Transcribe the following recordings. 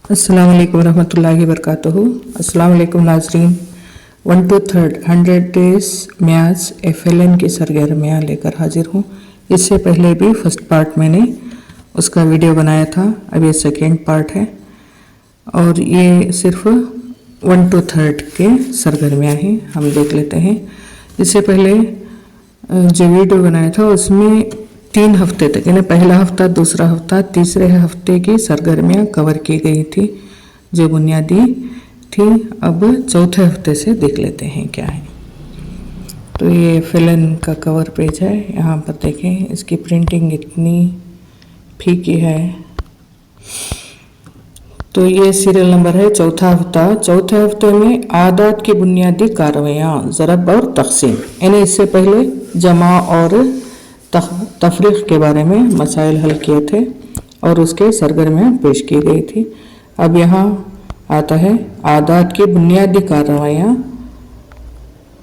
अस्सलाम वालेकुम रहमतुल्लाहि वबरकातुहू। अस्सलाम वालेकुम नाजरीन। 1 to 3 100 डेज मैथ्स FLN की सरगर्मियाँ लेकर हाजिर हूँ। इससे पहले भी फर्स्ट पार्ट मैंने उसका वीडियो बनाया था, अब ये सेकेंड पार्ट है और ये सिर्फ 1 to 3 के सरगर्मियाँ हैं, हम देख लेते हैं। इससे पहले जो वीडियो बनाया था उसमें 3 हफ्ते तक यानी पहला हफ्ता, दूसरा हफ्ता, तीसरे हफ्ते की सरगर्मियाँ कवर की गई थी जो बुनियादी थी। अब चौथे हफ्ते से देख लेते हैं क्या है। तो ये FLN का कवर पेज है, यहाँ पर देखें इसकी प्रिंटिंग इतनी फीकी है। तो ये सीरियल नंबर है चौथा हफ्ता। चौथे हफ्ते में आदात की बुनियादी कार्रवाइयाँ, ज़रब और तक़सीम, यानी इससे पहले जमा और तफरीक़ के बारे में मसाइल हल किए थे और उसके सरगर्मियाँ पेश की गई थी। अब यहाँ आता है आदात की बुनियादी कार्रवाइयाँ,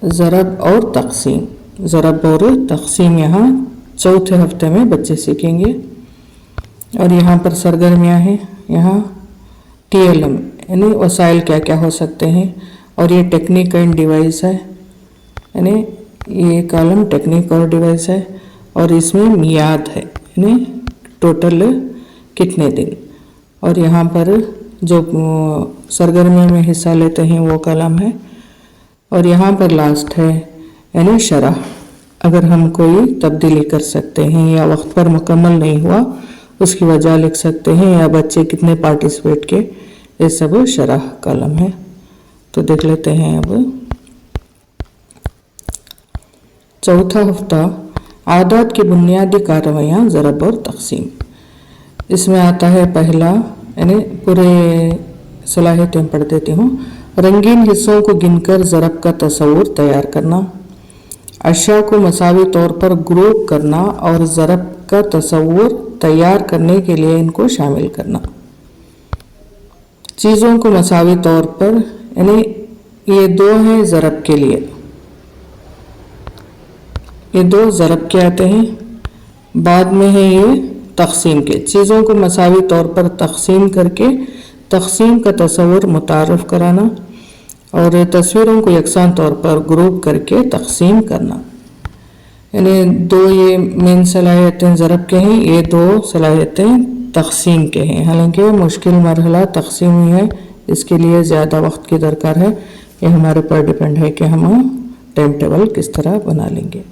ज़रब और तक़सीम। ज़रब और तक़सीम यहाँ चौथे हफ्ते में बच्चे सीखेंगे। और यहाँ पर सरगर्मियाँ हैं, यहाँ TLM यानी वसाइल क्या क्या हो सकते हैं, और ये टेक्निक एंड डिवाइस है, यानी ये कॉलम टेक्निक और डिवाइस है और इसमें मियाद है यानी टोटल कितने दिन। और यहाँ पर जो सरगर्मियों में हिस्सा लेते हैं वो कॉलम है। और यहाँ पर लास्ट है यानी शरह, अगर हम कोई तब्दीली कर सकते हैं या वक्त पर मुकम्मल नहीं हुआ उसकी वजह लिख सकते हैं, या बच्चे कितने पार्टिसिपेट किए, ये सब शरह कॉलम है। तो देख लेते हैं अब चौथा हफ्ता आदात की बुनियादी कार्रवाइयाँ, ज़रब और तक़सीम। इसमें आता है पहला, यानी पूरे सलाहियतें पढ़ देती हूँ। रंगीन हिस्सों को गिनकर ज़रब का तस्वुर तैयार करना, अशिया को मसावी तौर पर ग्रुप करना और ज़रब का तस्वुर तैयार करने के लिए इनको शामिल करना। चीज़ों को मसावी तौर पर, यानी ये 2 हैं ज़रब के लिए, ये 2 ज़रब के आते हैं, बाद में है ये तक़सीम के। चीज़ों को मसावी तौर पर तक़सीम करके तक़सीम का तस्वुर मुतारफ़ कराना और तस्वीरों को यकसान तौर पर ग्रुप करके तक़सीम करना। यानी 2 ये मेन सलाहियतें ज़रब के हैं, ये 2 सलाहियतें तक़सीम के हैं। हालांकि मुश्किल मरहला तक़सीम ही है, इसके लिए ज़्यादा वक्त की दरकार है। ये हमारे पर डिपेंड है कि हम टाइम टेबल किस तरह बना लेंगे।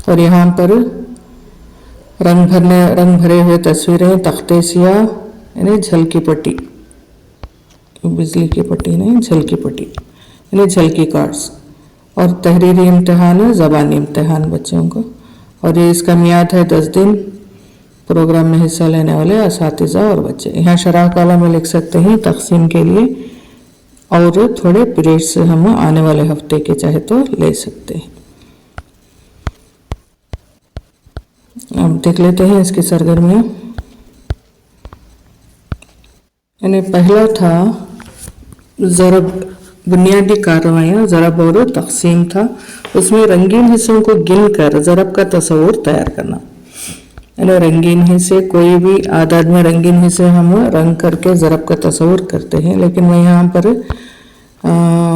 और यहाँ पर रंग भरे हुए तस्वीरें, तख्ते सियाह यानी झलकी पट्टी, बिजली की पट्टी नहीं, झलकी पट्टी यानी झलकी कार्ड्स, और तहरीरी इम्तिहान, ज़बानी इम्तिहान बच्चों को। और ये इसका मियाद है 10 दिन। प्रोग्राम में हिस्सा लेने वाले असातिज़ा और बच्चे। यहाँ शरह कॉलम में लिख सकते हैं तक़सीम के लिए, और थोड़े पीरियड्स हम आने वाले हफ्ते के चाहे तो ले सकते हैं। अब देख लेते हैं इसकी सरगर्मियाँ। यानी पहला था ज़रब, बुनियादी कार्रवाइयाँ, ज़रब और तक़सीम था। उसमें रंगीन हिस्सों को गिनकर ज़रब का तस्वुर तैयार करना, यानी रंगीन हिस्से, कोई भी आदाद में रंगीन हिस्से हम रंग करके ज़रब का तस्वुर करते हैं, लेकिन मैं यहाँ पर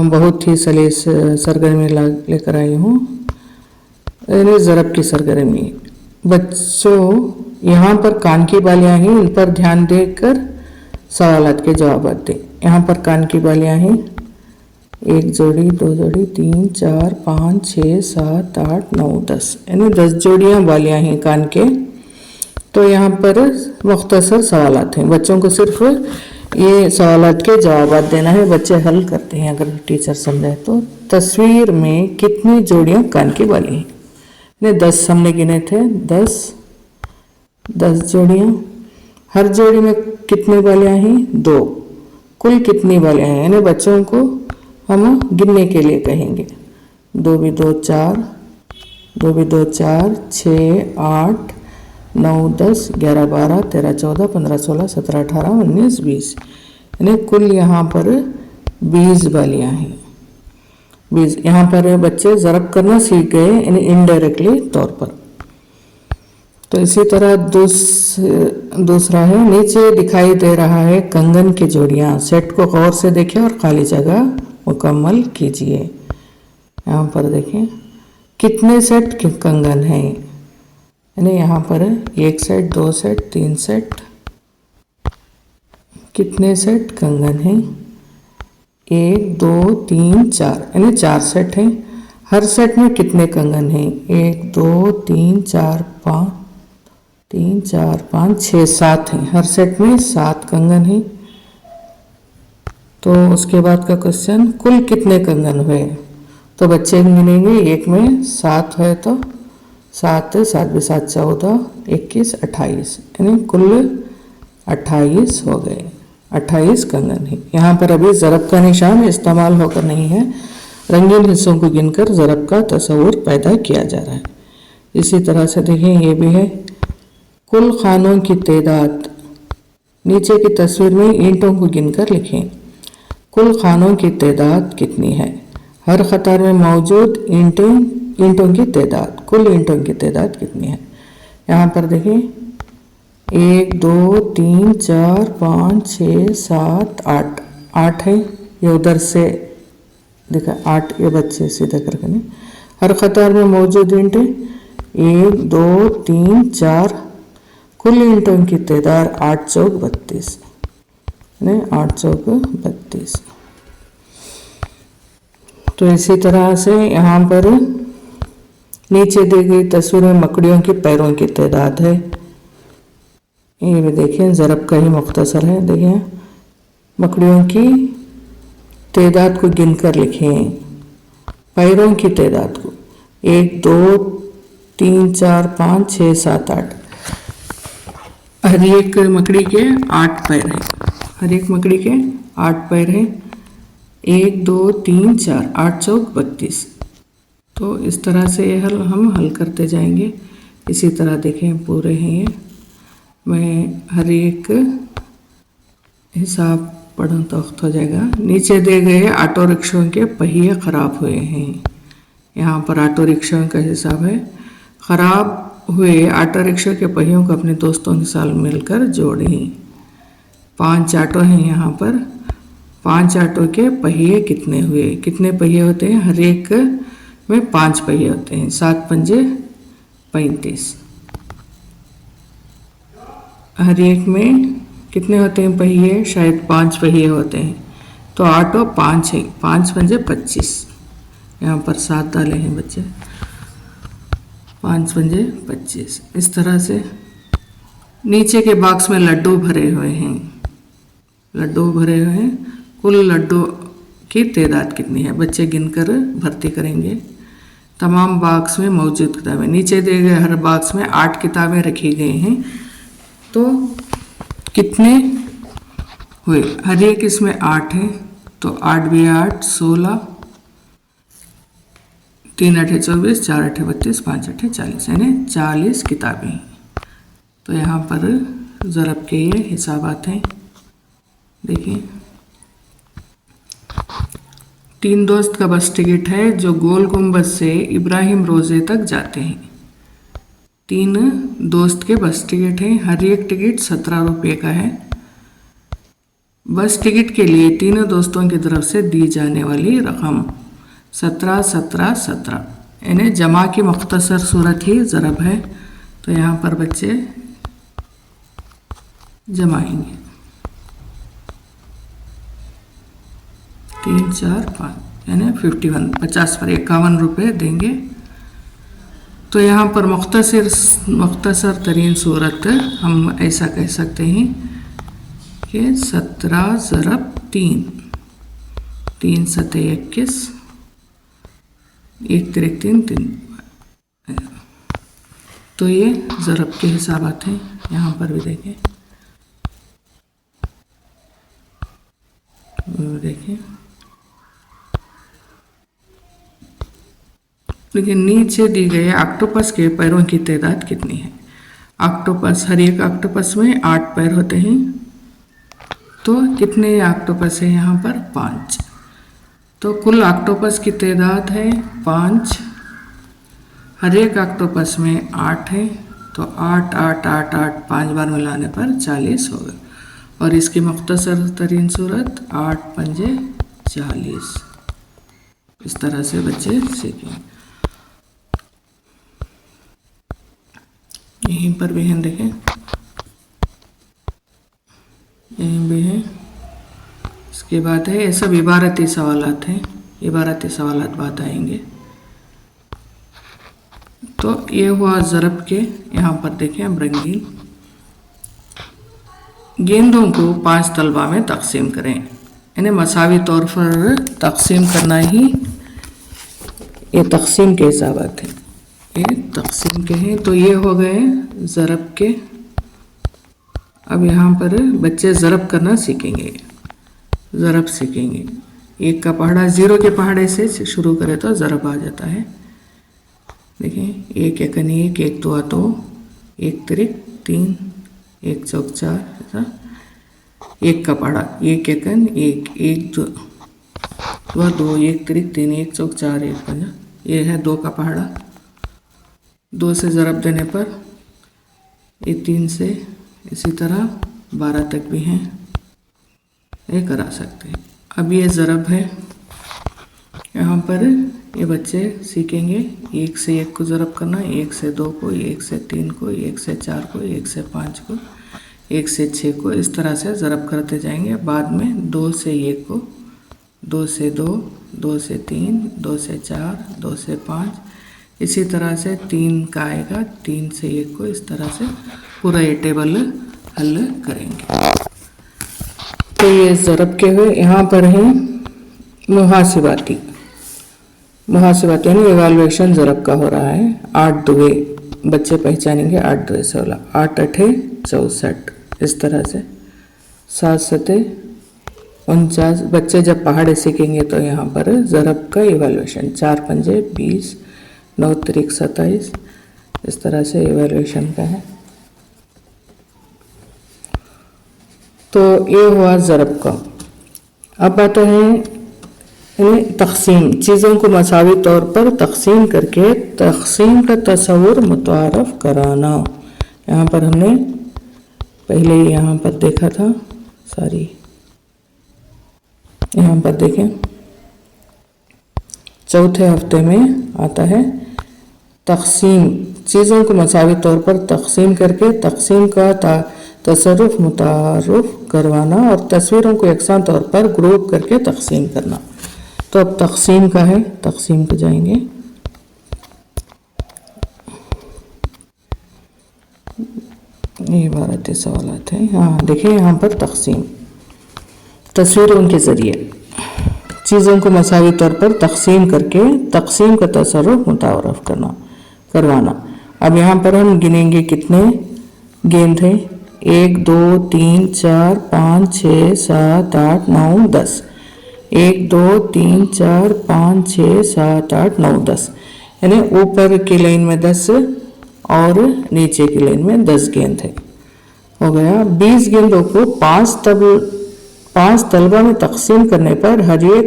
बहुत ही सलीस सरगर्मी लेकर आई हूँ, यानी ज़रब की सरगर्मी। बच्चों यहाँ पर कान की बालियाँ हैं, इन पर ध्यान देकर सवालात के जवाब दें। यहाँ पर कान की बालियाँ हैं, 1 जोड़ी, 2 जोड़ी, 3, 4, 5, 6, 7, 8, 9, 10, यानी 10 जोड़ियाँ बालियाँ हैं कान के। तो यहाँ पर मुख्तसर सवालात हैं, बच्चों को सिर्फ ये सवालात के जवाब देना है, बच्चे हल करते हैं अगर टीचर समझाए तो। तस्वीर में कितनी जोड़ियाँ कान की बाली हैं, ने 10 हमने गिने थे, 10 जोड़ियाँ। हर जोड़ी में कितनी बालियाँ हैं? 2। कुल कितनी बालियाँ हैं, यानी बच्चों को हम गिनने के लिए कहेंगे। 2 भी 2 4, 2 भी 2 4, 6 8 9 10 11 12 13 14 15 16 17 18 19 20, यानी कुल यहाँ पर 20 बालियाँ हैं। 20 यहाँ पर बच्चे ज़रब करना सीख गए, यानी इनडायरेक्टली तौर पर। तो इसी तरह दूसरा है, नीचे दिखाई दे रहा है कंगन की जोड़ियाँ। सेट को गौर से देखें और खाली जगह मुकम्मल कीजिए। यहाँ पर देखें कितने सेट कंगन हैं, यानी यहाँ पर 1 सेट, 2 सेट, 3 सेट, कितने सेट कंगन हैं? 1 2 3 4, यानी 4 सेट हैं। हर सेट में कितने कंगन हैं? 1 2 3 4 5, 3 4 5 6 7 हैं। हर सेट में 7 कंगन हैं। तो उसके बाद का क्वेश्चन, कुल कितने कंगन हुए? तो बच्चे गिनेंगे, एक में 7 है तो 7 7 7 14 21 28, यानी कुल 28 हो गए। 28 कंगन है। यहाँ पर अभी ज़रब का निशान इस्तेमाल होकर नहीं है, रंगीन हिस्सों को गिनकर ज़रब का तस्वुर पैदा किया जा रहा है। इसी तरह से देखें, ये भी है कुल खानों की तादाद। नीचे की तस्वीर में ईंटों को गिनकर लिखें। कुल खानों की तादाद कितनी है? हर कतार में मौजूद ईंटों की तादाद, कुल ईंटों की तादाद कितनी है? यहाँ पर देखें 1 2 3 4 5 6 7 8, 8 है। ये उधर से देखा 8, ये बच्चे सीधा करके नहीं। हर कतार में मौजूद ईंटें 1 2 3 4, कुल ईंटों की तादाद 8 चौक 32, नहीं 8 चौक 32। तो इसी तरह से यहाँ पर नीचे दी गई तस्वीर में मकड़ियों के पैरों की तादाद है। ये भी देखें, ज़रब का ही मुख्तसर है। देखिए मकड़ियों की तादाद को गिनकर लिखें, पैरों की तादाद को 1 2 3 4 5 6 7 8। हर एक मकड़ी के 8 पैर हैं। हर एक मकड़ी के 8 पैर हैं। 1 2 3 4, 8 चौक 32। तो इस तरह से हम हल करते जाएंगे। इसी तरह देखें पूरे हैं ये। मैं हर एक हिसाब पढ़ूँ तो वक्त हो जाएगा। नीचे दिए गए ऑटो रिक्शों के पहिए ख़राब हुए हैं। यहाँ पर ऑटो रिक्शों का हिसाब है। ख़राब हुए ऑटो रिक्शा के पहियों को अपने दोस्तों के साथ मिलकर जोड़ें। 5 ऑटो हैं यहाँ पर। 5 ऑटो के पहिए कितने हुए? कितने पहिए होते हैं? हर एक में 5 पहिए होते हैं। 7 पंजे 35। हर एक में कितने होते हैं पहिए? शायद 5 पहिए होते हैं। तो ऑटो 5 है। 5 पंजे 25। यहाँ पर 7 डाले हैं बच्चे। 5 पंजे 25। इस तरह से नीचे के बॉक्स में लड्डू भरे हुए हैं। लड्डू भरे हुए हैं। कुल लड्डू की तादाद कितनी है? बच्चे गिनकर भर्ती करेंगे। तमाम बॉक्स में मौजूद किताबें। नीचे दिए गए हर बॉक्स में 8 किताबें रखी गई हैं। तो कितने हुए? हर एक इसमें 8 है। तो 8 भी 8 16, 3 8 24, 4 8 32, 5 8 40, यानी 40 किताबें हैं। तो यहाँ पर ज़रब के ये हिसाबात हैं। देखिए 3 दोस्त का बस टिकट है जो गोल गुम्बद से इब्राहिम रोज़े तक जाते हैं। 3 दोस्त के बस टिकट हैं। हर एक टिकट 17 रुपये का है। बस टिकट के लिए तीनों दोस्तों की तरफ से दी जाने वाली रकम 17 17 17, यानी जमा की मुख्तसर सूरत ही ज़रब है। तो यहाँ पर बच्चे जमाएंगे 3 4 5, यानी 51, 50 पर 51 रुपये देंगे। तो यहाँ पर मुख्तसर तरीन सूरत हम ऐसा कह सकते हैं कि 17 ज़रब 3, 3 7 21, 1 3 3 3। तो ये ज़रब के हिसाबात हैं। यहाँ पर भी देखें, देखें लेकिन नीचे दी गए ऑक्टोपस के पैरों की तादाद कितनी है? ऑक्टोपस, हर एक ऑक्टोपस में 8 पैर होते हैं। तो कितने ऑक्टोपस है यहाँ पर? 5। तो कुल ऑक्टोपस की तादाद है 5। हर एक ऑक्टोपस में 8 है। तो 8 8 8 8 5 बार मिलाने पर 40 होगा। और इसकी मुख्तसर तरीन सूरत 8 पंजे 40। इस तरह से बच्चे सीखेंगे। यहीं पर भी हैं, देखें यहीं भी है। इसके बाद है, ये सब इबारती सवालात हैं, इबारती सवालात बाद आएंगे। तो ये हुआ ज़रब के। यहाँ पर देखें हम रंगीन गेंदों को 5 तलबा में तकसीम करें। इन्हें मसावी तौर पर तकसीम करना ही ये तकसीम के हिसाबात हैं, ये तकसीम के हैं। तो ये हो गए ज़रब के। अब यहाँ पर बच्चे ज़रब करना सीखेंगे, ज़रब सीखेंगे। 1 का पहाड़ा 0 के पहाड़े से शुरू करें तो ज़रब आ जाता है। देखें 1 एकन 1, 1 2 2, 1 त्रिक 3, 1 चौक 4, ऐसा 1 का पहाड़ा 1 एकन 1, 1 2 2, 1 त्रिक 3, 1 चौक 4, 1 5। ये है 2 का पहाड़ा। 2 से ज़रब देने पर ये 3 से, इसी तरह 12 तक भी हैं, ये करा सकते हैं। अब ये ज़रब है। यहाँ पर ये बच्चे सीखेंगे 1 से 1 को ज़रब करना, 1 से 2 को, 1 से 3 को, 1 से 4 को, 1 से 5 को, 1 से 6 को, इस तरह से ज़रब करते जाएंगे। बाद में 2 से 1 को, 2 से 2, 2 से 3, 2 से 4, 2 से 5, इसी तरह से 3 का आएगा, 3 से 1 को, इस तरह से पूरा ये टेबल हल करेंगे। तो ये ज़रब के हुए। यहाँ पर है मुहासिबाती, मुहासिबाती यानी एवाल्युएशन ज़रब का हो रहा है। 8 दुए बच्चे पहचानेंगे, 8 दुए 16, 8 अठे 64, इस तरह से 7 सते 49। बच्चे जब पहाड़े सीखेंगे तो यहाँ पर ज़रब का एवाल्युएशन 4 पंजे 20, 9 त्रिक 27, इस तरह से एवाल्युएशन का है। तो ये हुआ ज़रब का। अब आता है तक़सीम, चीज़ों को मसावी तौर पर तक़सीम करके तक़सीम का तस्वुर मुतारफ़ कराना। यहाँ पर हमने पहले ही यहाँ पर देखा था, सॉरी यहाँ पर देखें चौथे हफ्ते में आता है तक़सीम, चीज़ों को मसावी तौर पर तक़सीम करके तक़सीम का तसर्रुफ मुतारुफ करवाना और तस्वीरों को यकसां तौर पर ग्रुप करके तक़सीम करना। तो अब तक़सीम का है, तक़सीम पे जाएंगे। ये इबारती सवालात हैं। हाँ देखिए यहाँ पर तक़सीम तस्वीरों के ज़रिए चीज़ों को मसावी तौर पर तक़सीम करके तक़सीम का तसर्रुफ मुतारफ़ करवाना। अब यहाँ पर हम गिनेंगे कितने गेंद हैं। 1 2 3 4 5 6 7 8 9 10। 1 2 3 4 5 6 7 8 9 10, यानी ऊपर की लाइन में 10 और नीचे की लाइन में 10 गेंद है। हो गया। 20 गेंदों को 5 तलबा में तकसीम करने पर हर एक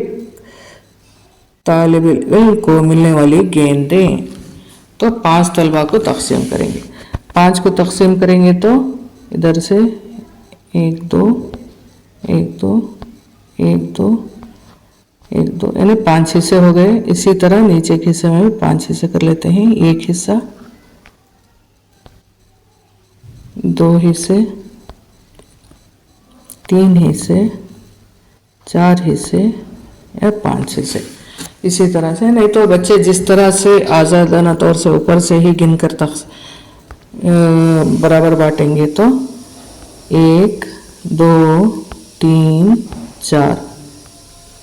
तालिब इल्म को मिलने वाली गेंदें, तो 5 तलबा को तकसीम करेंगे। 5 को तकसीम करेंगे तो इधर से 1 2 1 2 1 2 1 2, यानी 5 हिस्से हो गए। इसी तरह नीचे के हिस्से में भी 5 हिस्से कर लेते हैं। 1 हिस्सा, 2 हिस्से, 3 हिस्से, 4 हिस्से या 5 हिस्से। इसी तरह से, नहीं तो बच्चे जिस तरह से आज़ादाना तौर से ऊपर से ही गिनकर बराबर बांटेंगे तो 1 2 3 4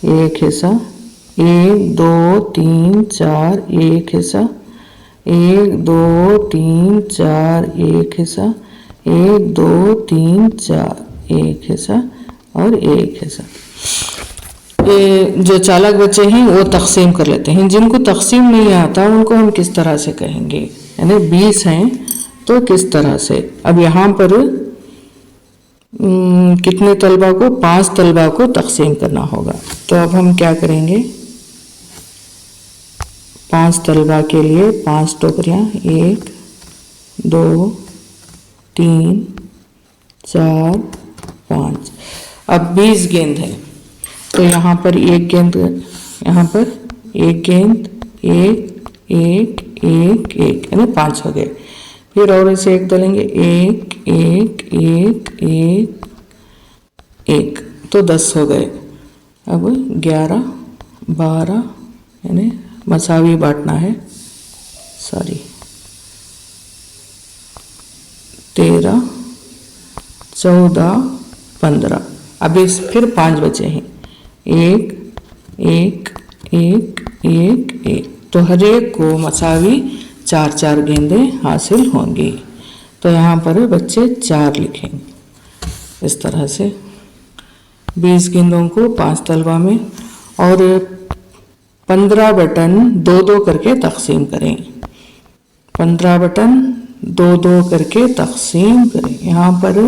1 हिस्सा, 1 2 3 4 1 हिस्सा, 1 2 3 4 1 हिस्सा, 1 2 3 4 1 हिस्सा और 1 हिस्सा। ये जो चालाक बच्चे हैं वो तकसीम कर लेते हैं। जिनको तकसीम नहीं आता उनको हम किस तरह से कहेंगे, यानी 20 हैं तो किस तरह से। अब यहाँ पर कितने तलबा को, 5 तलबा को तकसीम करना होगा। तो अब हम क्या करेंगे, 5 तलबा के लिए 5 टोकरियाँ, 1 2 3 4 5। अब 20 गेंद है तो यहाँ पर एक गेंद, यहाँ पर एक गेंद, एक एक एक एक, है ना, 5 हो गए। फिर और ऐसे एक डालेंगे, एक एक एक एक एक, तो 10 हो गए। अब 11 12, यानी मसावी बांटना है, सॉरी 13 14 15। अभी फिर 5 बचे हैं, एक एक एक एक एक, तो हर एक को मसावी 4 4 गेंदें हासिल होंगी। तो यहाँ पर बच्चे 4 लिखेंगे। इस तरह से 20 गेंदों को 5 तलवा में और 15 बटन 2-2 करके तकसीम करें। 15 बटन 2-2 करके तकसीम करें। यहाँ पर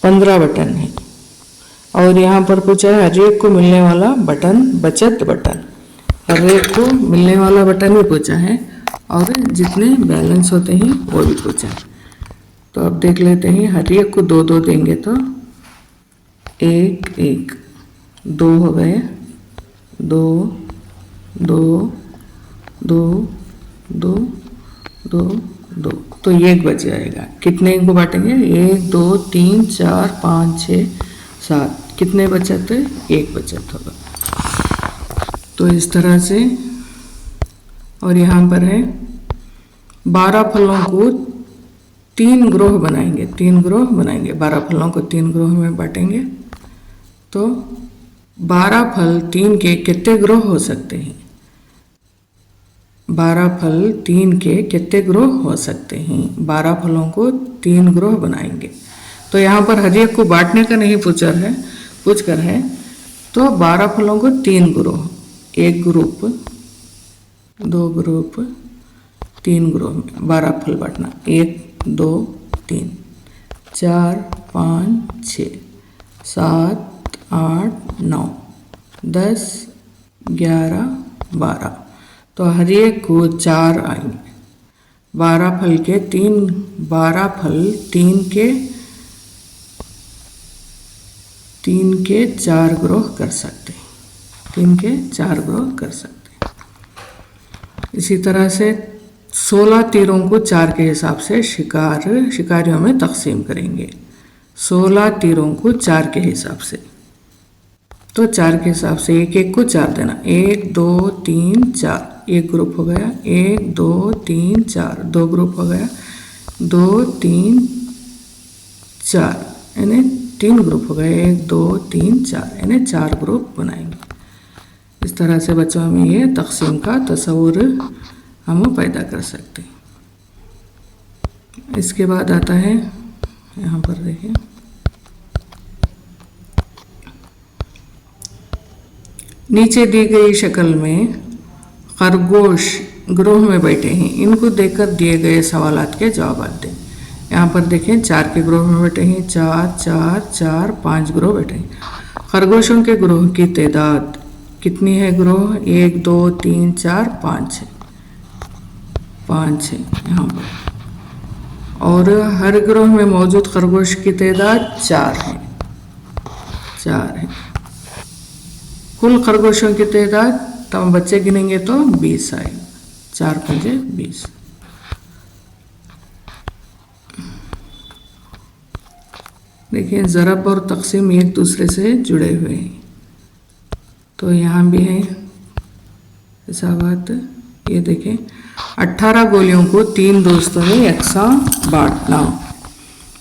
15 बटन है और यहाँ पर पूछा है हर एक को मिलने वाला बटन, बचत बटन, हर एक को मिलने वाला बटन भी पूछा है और जितने बैलेंस होते हैं वो भी पूछा है। तो अब देख लेते हैं, हर एक को 2-2 देंगे तो एक एक, 2 हो गए, 2 2 2 2 2 2, तो एक बच जाएगा। कितने को बांटेंगे, 1 2 3 4 5 6 7, कितने बचत है, एक बचत होगा। तो इस तरह से, और यहाँ पर है 12 फलों को 3 ग्रोह बनाएंगे, 3 ग्रोह बनाएंगे। 12 फलों को 3 ग्रोह में बांटेंगे तो 12 फल 3 के कितने ग्रोह हो सकते हैं, 12 फल 3 के कितने ग्रोह हो सकते हैं। 12 फलों को 3 ग्रोह बनाएंगे। तो यहाँ पर हर एक को बांटने का नहीं पूछ कर है, तो 12 फलों को 3 ग्रोह, एक ग्रुप, 2 ग्रुप, 3 ग्रोह में 12 फल बांटना, 1 2 3 4 5 6 7 8 9 10 11 12, तो हर एक को 4 आएंगे। 12 फल के 12 फल 3 के 4 ग्रोह कर सकते हैं, 3 के 4 ग्रोह कर सकते हैं। इसी तरह से 16 तीरों को 4 के हिसाब से शिकारियों में तकसीम करेंगे। 16 तीरों को 4 के हिसाब से, तो 4 के हिसाब से एक एक को 4 देना, 1 2 3 4, एक ग्रुप हो गया, 1 2 3 4, 2 ग्रुप हो गया, 2 3 4, यानी 3 ग्रुप हो गए, 1 2 3 4, यानी 4 ग्रुप बनाएंगे। इस तरह से बच्चों में ये तकसीम का तस्वुर हम पैदा कर सकते हैं। इसके बाद आता है, यहाँ पर देखिए, नीचे दी गई शक्ल में खरगोश ग्रोह में बैठे हैं, इनको देखकर दिए गए सवालात के जवाब दें। यहाँ पर देखें 4 के ग्रोह में बैठे हैं, 4 4 4 5 ग्रोह बैठे हैं। खरगोशों के ग्रोह की तादाद कितनी है, ग्रोह 1 2 3 4 5 है, 5 है यहाँ पर। और हर ग्रोह में मौजूद खरगोश की तादाद 4 है, 4 है। कुल खरगोशों की तादाद, तब बच्चे गिनेंगे तो 20 आए, 4 5 20। देखिए ज़रब और तकसीम एक दूसरे से जुड़े हुए हैं, तो यहाँ भी है ऐसा बात। ये देखें 18 गोलियों को 3 दोस्तों में यकसा बांटना,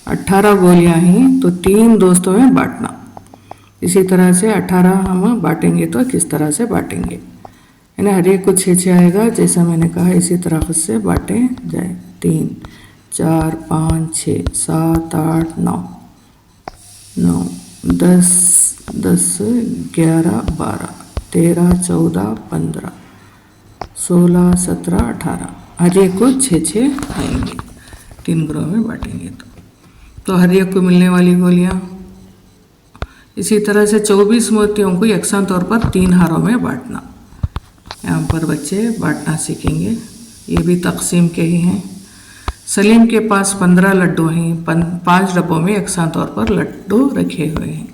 18 गोलियाँ हैं तो 3 दोस्तों में बांटना। इसी तरह से 18 हम बांटेंगे तो किस तरह से बांटेंगे, यानी हर एक को 6 6 आएगा, जैसा मैंने कहा इसी तरह से बांटे जाए। 3 4 5 6 7 8 9 9 10 10 11 12 13 14 15 16 17 18, हर एक को 6 6 आएंगे। 3 ग्रोह में बांटेंगे तो हर एक को मिलने वाली गोलियाँ। इसी तरह से 24 मोतियों को यकसान तौर पर 3 हारों में बांटना। यहाँ पर बच्चे बांटना सीखेंगे, ये भी तकसीम के ही हैं। सलीम के पास 15 लड्डू हैं। 5 डब्बों में यकसां तौर पर लड्डू रखे हुए हैं।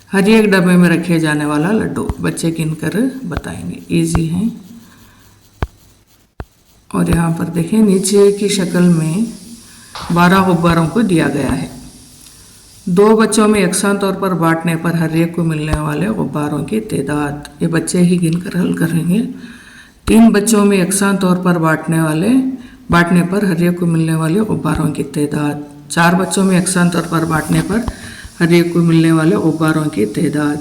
हर एक डब्बे में रखे जाने वाला लड्डू बच्चे गिनकर बताएंगे। इजी है। और यहाँ पर देखें नीचे की शक्ल में 12 गुब्बारों को दिया गया है। 2 बच्चों में यकसां तौर पर बांटने पर हर एक को मिलने वाले गुब्बारों की तादाद, ये बच्चे ही गिनकर हल करेंगे। 3 बच्चों में यकसां तौर पर बांटने पर हर एक को मिलने वाले गुब्बारों की तादाद। 4 बच्चों में यकसां तौर पर बांटने पर हर एक को मिलने वाले गुब्बारों की तादाद,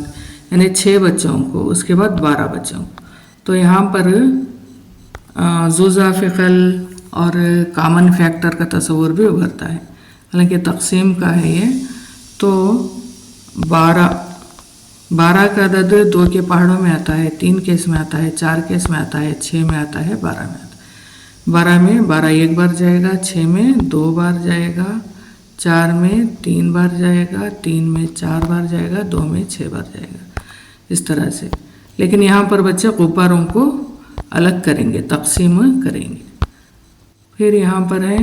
यानी 6 बच्चों को, उसके बाद 12 बच्चों। तो यहाँ पर जुज़ा फ़िक़ल और कॉमन फैक्टर का तस्वुर भी उभरता है। हालांकि तकसीम का है ये। तो 12 का अदद 2 के पहाड़ों में आता है, 3 केस में आता है, 4 केस में आता है, 6 में आता है, 12 में आता है। 12 में 12 एक बार जाएगा, 6 में 2 बार जाएगा, 4 में 3 बार जाएगा, 3 में 4 बार जाएगा, 2 में 6 बार जाएगा, इस तरह से। लेकिन यहाँ पर बच्चे गुब्बारों को अलग करेंगे, तकसीम करेंगे। फिर यहाँ पर है,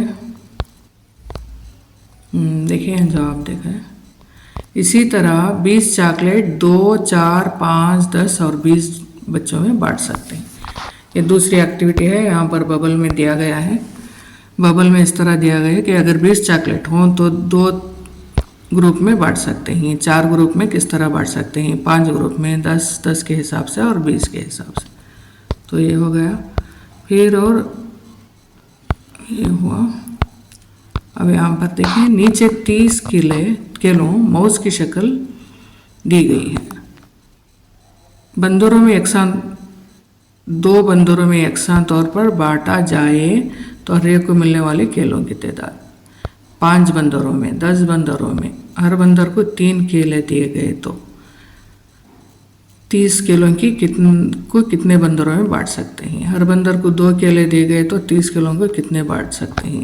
देखिए जवाब देखा है। इसी तरह 20 चॉकलेट 2, 4, 5, 10 और 20 बच्चों में बांट सकते हैं। ये दूसरी एक्टिविटी है। यहाँ पर बबल में दिया गया है। बबल में इस तरह दिया गया है कि अगर 20 चॉकलेट हों तो 2 ग्रुप में बांट सकते हैं, 4 ग्रुप में किस तरह बांट सकते हैं, 5 ग्रुप में 10 के हिसाब से और 20 के हिसाब से। तो ये हो गया। फिर और ये हुआ। अब यहाँ पर देखिए नीचे 30 किलो मौज की शक्ल दी गई है। बंदरों में यकसां 2 बंदरों में यकसां तौर पर बांटा जाए तो हर एक को मिलने वाले केलों की तादाद। 5 बंदरों में, 10 बंदरों में हर बंदर को 3 केले दिए गए तो 30 केलों की कितने बंदरों में बांट सकते हैं। हर बंदर को 2 केले दिए गए तो 30 किलों को कितने बांट सकते हैं।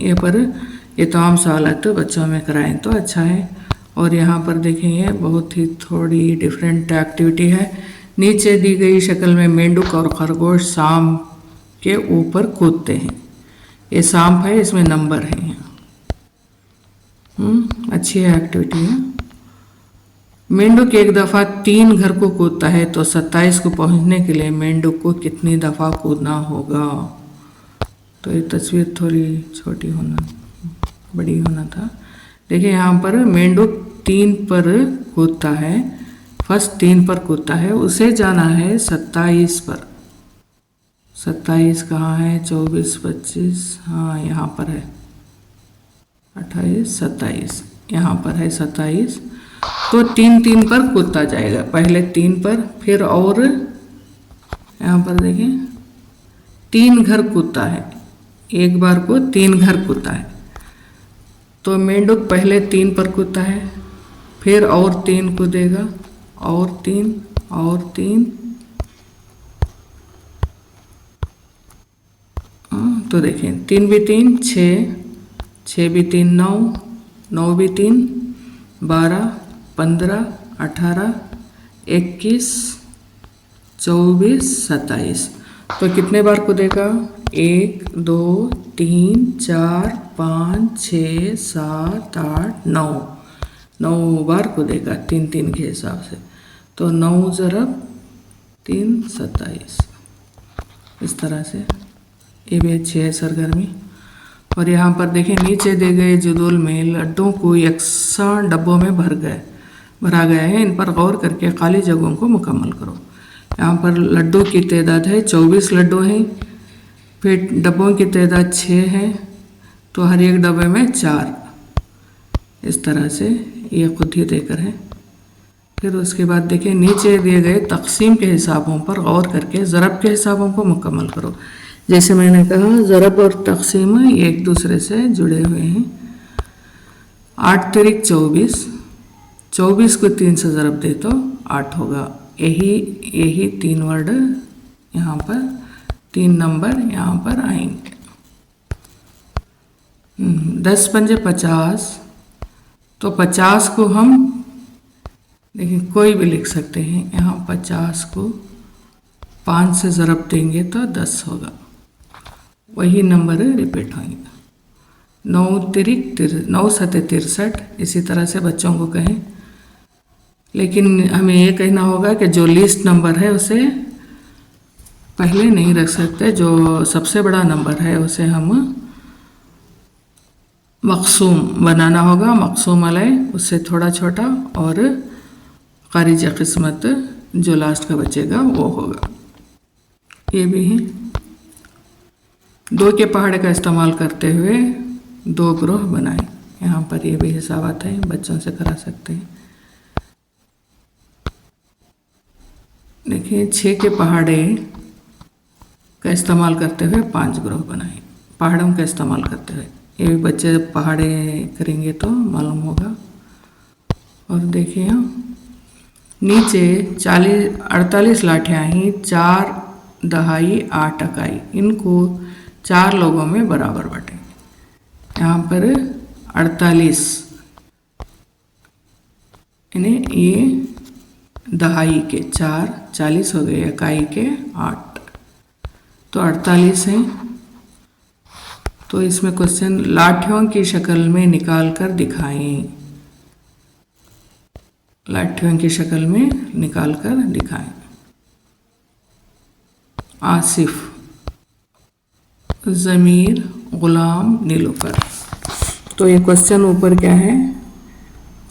ये तमाम सवाल तो बच्चों में कराएं तो अच्छा है। और यहाँ पर देखेंगे बहुत ही थोड़ी डिफरेंट एक्टिविटी है। नीचे दी गई शक्ल में मेंढक और खरगोश सांप के ऊपर कूदते हैं। ये सांप है, इसमें नंबर है यहाँ। अच्छी है एक्टिविटी है। मेंढक एक दफ़ा 3 घर को कूदता है तो 27 को पहुँचने के लिए मेंढक को कितनी दफ़ा कूदना होगा। तो ये तस्वीर थोड़ी बड़ी होना था। देखिए यहाँ पर मेंढक 3 पर कूदता है, फर्स्ट 3 पर कूदता है, उसे जाना है 27 पर। 27 कहाँ है, 24, 25, हाँ यहाँ पर है, 28, 27, यहाँ पर है 27। तो 3 पर कूदता जाएगा, पहले 3 पर, फिर और यहाँ पर देखें 3 घर कूदता है, एक बार को 3 घर कूदता है। तो मेंढक पहले 3 पर कूदता है, फिर और 3 कूदेगा, और 3 और 3। तो देखें 3 भी 3 6, 6 भी 3 9, 9 भी 3 12, 15, 18, 21, 24, 27। तो कितने बार कूदेगा, 1 2 3 4 5 6 7 8 9 बार कूदेगा 3 के हिसाब से। तो 9 ज़रब 3 27, इस तरह से। ये भी अच्छी है सरगर्मी। और यहाँ पर देखें नीचे दिए गए जदूल में लड्डों को यकसां डब्बों में भरा गया है। इन पर गौर करके खाली जगहों को मुकम्मल करो। यहाँ पर लड्डू की तादाद है 24 लड्डू हैं। फिर डब्बों की तादाद 6 है, तो हर एक डब्बे में 4, इस तरह से ये खुद ही देकर है। फिर उसके बाद देखिए नीचे दिए गए तकसीम के हिसाबों पर गौर करके ज़रब के हिसाबों को मुकम्मल करो। जैसे मैंने कहा ज़रब और तकसीम ये एक दूसरे से जुड़े हुए हैं। 8 तिरिक 24, 24 को 3 से ज़रब दे तो 8 होगा। यही 3 वर्ड यहाँ पर, 3 नंबर यहाँ पर आएंगे। 10 पंजे 50, तो 50 को हम देखिए कोई भी लिख सकते हैं। यहाँ 50 को 5 से ज़रब देंगे तो 10 होगा, वही नंबर रिपीट होंगे। 9 सते 63, इसी तरह से बच्चों को कहें। लेकिन हमें ये कहना होगा कि जो लीस्ट नंबर है उसे पहले नहीं रख सकते, जो सबसे बड़ा नंबर है उसे हम मकसूम बनाना होगा, मकसूम अलय उससे थोड़ा छोटा, और खारिज किस्मत जो लास्ट का बचेगा वो होगा। ये भी है। 2 के पहाड़े का इस्तेमाल करते हुए 2 ग्रोह बनाए। यहाँ पर ये भी हिसाबात है, बच्चों से करा सकते हैं। देखिए 6 के पहाड़े का इस्तेमाल करते हुए 5 ग्रोह बनाए, पहाड़ों का इस्तेमाल करते हुए। ये भी बच्चे पहाड़े करेंगे तो मालूम होगा। और देखिए यहाँ नीचे 48 लाठियाँ ही 4 दहाई 8 इकाई, इनको 4 लोगों में बराबर बांटेंगे। यहाँ पर 48 यानी ये दहाई के 4, 40 हो गए, इकाई के 8, तो 48 हैं। तो इसमें क्वेश्चन लाठियों की शक्ल में निकाल कर दिखाएं, लाठियों की शक्ल में निकाल कर दिखाएं। आसिफ, ज़मीर, गुलाम, नीलूफर। तो ये क्वेश्चन ऊपर क्या है,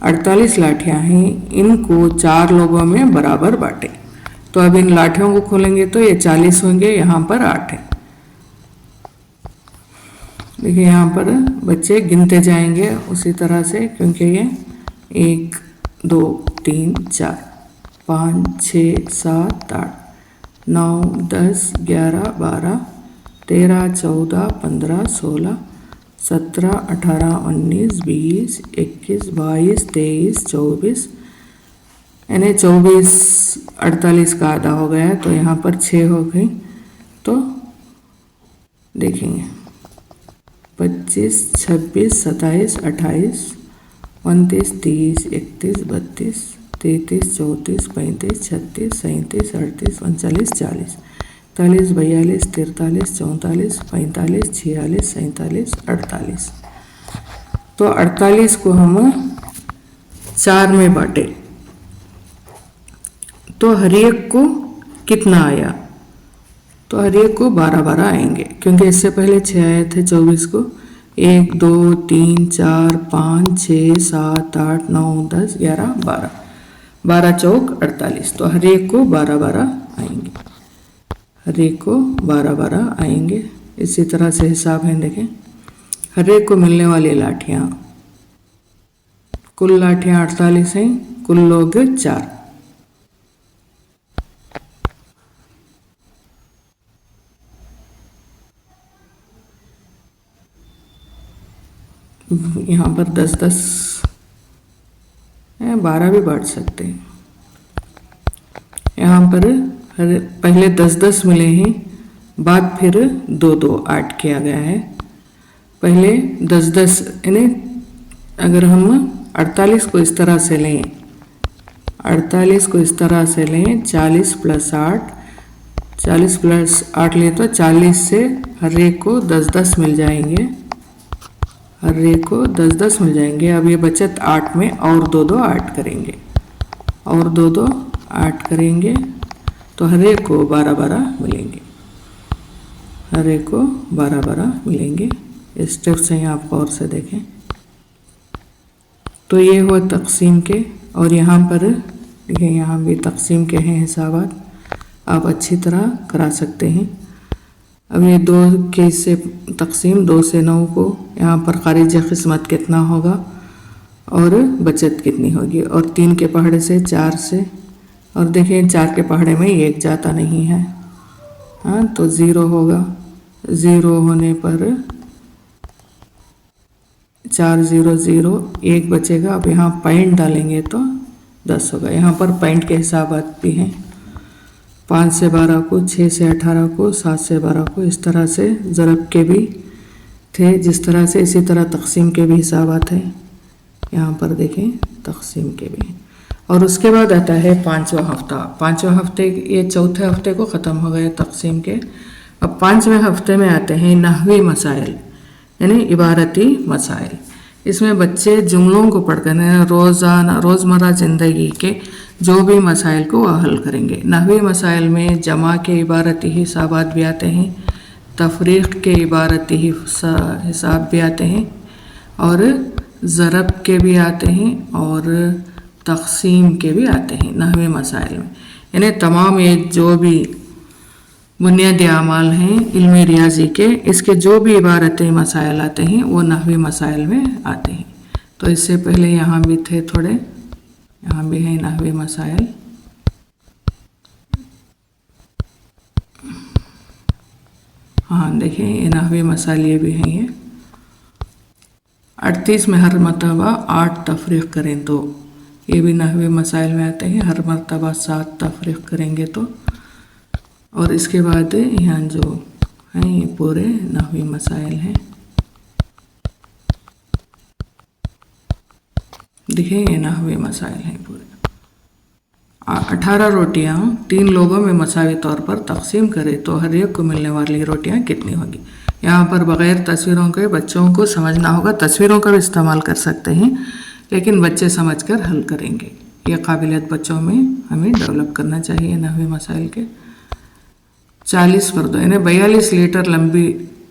48 लाठियाँ हैं, इनको 4 लोगों में बराबर बांटे। तो अब इन लाठियों को खोलेंगे तो ये 40 होंगे, यहाँ पर 8 है। देखिए यहाँ पर बच्चे गिनते जाएंगे उसी तरह से, क्योंकि ये 1 2 3 4 5 6 7 8 9 10 11 12 13 14 15 16 17 18 19 20 21 22 23 24, यानी 24 48 का आधा हो गया, तो यहाँ पर 6 हो गई। तो देखेंगे 25 26 27 28 29 30 31 32 33 34 35 36 37 38 39 40 41 42 43 44 45 46 47 48। तो 48 को हम 4 में बांटे तो हर एक को कितना आया, तो हर एक को 12 आएंगे, क्योंकि इससे पहले 6 आए थे 24 को। 1 2 3 4 5 6 7 8 9 10 11 12, 12 चौक 48, तो हर एक को 12 आएंगे, हर एक को 12 आएंगे। इसी तरह से हिसाब है, देखें हर एक को मिलने वाली लाठियाँ, कुल लाठियाँ 48 हैं, कुल लोग 4। यहाँ पर 10-10 12 भी बांट सकते हैं। यहाँ पर पहले 10-10 मिले हैं, बाद फिर 2-2 8 किया गया है। पहले 10-10 यानी अगर हम 48 को इस तरह से लें, 48 को इस तरह से लें, 40 + 8, 40 + 8 लें तो 40 से हर एक को 10-10 मिल जाएंगे, हर एक को 10-10 मिल जाएंगे। अब ये बचत 8 में और 2-2 8 करेंगे, और 2-2 8 करेंगे, तो हर एक को 12 मिलेंगे, हर एक को 12 मिलेंगे। स्टेप्स हैं, आप और से देखें। तो ये हुआ तकसीम के, और यहाँ पर देखिए यहाँ भी तकसीम के हैं हिसाबात, आप अच्छी तरह करा सकते हैं। अब ये 2 के से तकसीम 2 से 9 को, यहाँ पर खारिज किस्मत कितना होगा और बचत कितनी होगी, और 3 के पहाड़े से 4 से, और देखिए 4 के पहाड़े में 1 जाता नहीं है, हाँ तो 0 होगा। 0 होने पर 4 0 0 1 बचेगा। अब यहाँ पॉइंट डालेंगे तो 10 होगा। यहाँ पर पॉइंट के हिसाबात भी हैं, 5 से 12 को, 6 से 18 को, 7 से 12 को, इस तरह से ज़रब के भी थे जिस तरह से, इसी तरह तकसीम के भी हिसाबात हैं। यहाँ पर देखें तकसीम के भी। और उसके बाद आता है 5वां हफ्ता। 5वें हफ्ते, ये चौथे हफ्ते को ख़त्म हो गए तकसीम के। अब 5वें हफ्ते में आते हैं नहवी मसाइल। यानी इबारती मसाइल। इसमें बच्चे जुमलों को पढ़कर रोज़मर्रा ज़िंदगी के जो भी मसाइल को वह हल करेंगे। नहवी मसाइल में जमा के इबारती हिसाबात भी आते हैं, तफरीक़ के इबारती हिसाब भी आते हैं, और ज़रब के भी आते हैं, और तक़सीम के भी आते हैं नहवी मसाइल में। यानी तमाम ये जो भी बुनियादी अमाल हैं इल्म रियाजी के, इसके जो भी इबारती मसाइल आते हैं वो नहवी मसाइल में आते हैं। तो इससे पहले यहाँ भी थे थोड़े, यहाँ भी हैं नहवी मसाइल। हाँ देखिए ये नहवी मसाइल ये भी हैं। ये 38 में हर मरतबा 8 तफरीक़ करें तो ये भी नहवी मसाइल में आते हैं। हर मरतबा 7 तफरीक़ करेंगे तो, और इसके बाद यहाँ जो हैं ये पूरे नहवी मसाइल हैं। देखिए ये नहवी मसाइल हैं पूरे। 18 रोटियाँ 3 लोगों में मसावी तौर पर तकसीम करें तो हर एक को मिलने वाली रोटियाँ कितनी होगी। यहाँ पर बग़ैर तस्वीरों के बच्चों को समझना होगा। तस्वीरों का भी इस्तेमाल कर सकते हैं लेकिन बच्चे समझकर हल करेंगे। ये काबिलियत बच्चों में हमें डेवलप करना चाहिए नहवी मसाइल के। 40 पर 2 यानी 42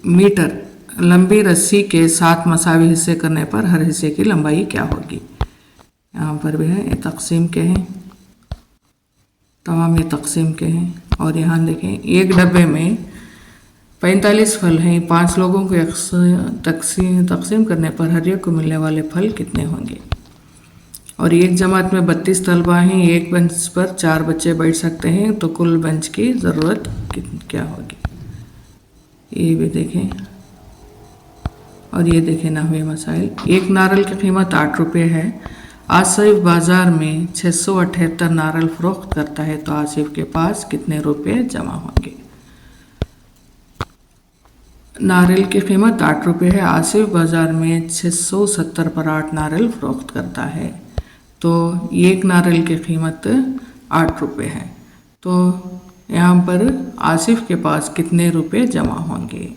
मीटर लंबी रस्सी के 7 मसावी हिस्से करने पर हर हिस्से की लंबाई क्या होगी। यहाँ पर भी है, ये तकसीम के हैं, तमाम ये तकसीम के हैं। और यहाँ देखें एक डब्बे में 45 फल हैं, 5 लोगों को तकसीम करने पर हर एक को मिलने वाले फल कितने होंगे। और एक जमात में 32 तलबा हैं, एक बेंच पर 4 बच्चे बैठ सकते हैं, तो कुल बेंच की ज़रूरत क्या होगी। ये भी देखें। और ये देखें नहवी मसाइल। एक नारियल की कीमत 8 रुपये है। आसिफ बाज़ार में 678 नारियल फ़रोख्त करता है तो आसिफ के पास कितने रुपये जमा होंगे। नारियल की कीमत 8 रुपये है। आसिफ बाज़ार में 670 पर 8 नारियल फ़रोख्त करता है तो एक नारियल की कीमत 8 रुपये है। तो यहाँ पर आसिफ के पास कितने रुपये जमा होंगे।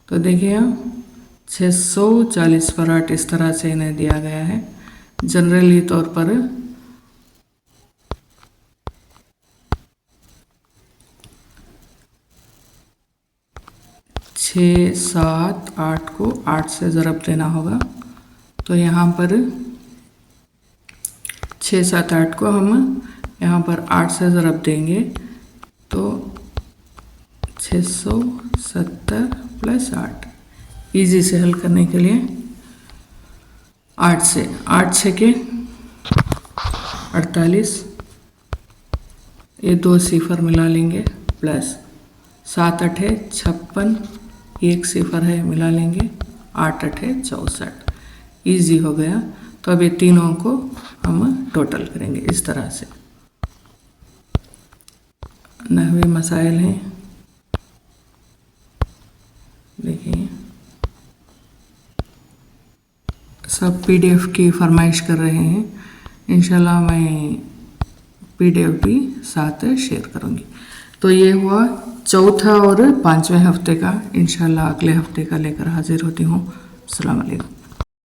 तो देखिए यहाँ 640 पर 8 इस तरह से इन्हें दिया गया है। जनरली तौर पर 6, 7, 8 को 8 से ज़रब देना होगा। तो यहाँ पर 6, 7, 8 को हम यहाँ पर 8 से ज़रब देंगे तो 670 + 8। इजी से हल करने के लिए 8 से 8 छके 48, ये 2 सिफर मिला लेंगे, प्लस 7 8 56, 1 सिफर है मिला लेंगे, 8 8 64। ईजी हो गया। तो अब ये तीनों को हम टोटल करेंगे इस तरह से। नहवी मसाइल हैं, देखिए सब PDF की फरमाइश कर रहे हैं। इंशाल्लाह मैं PDF भी साथ शेयर करूँगी। तो ये हुआ चौथा और 5वें हफ्ते का। इंशाल्लाह अगले हफ्ते का लेकर हाजिर होती हूँ। अस्सलाम वालेकुम।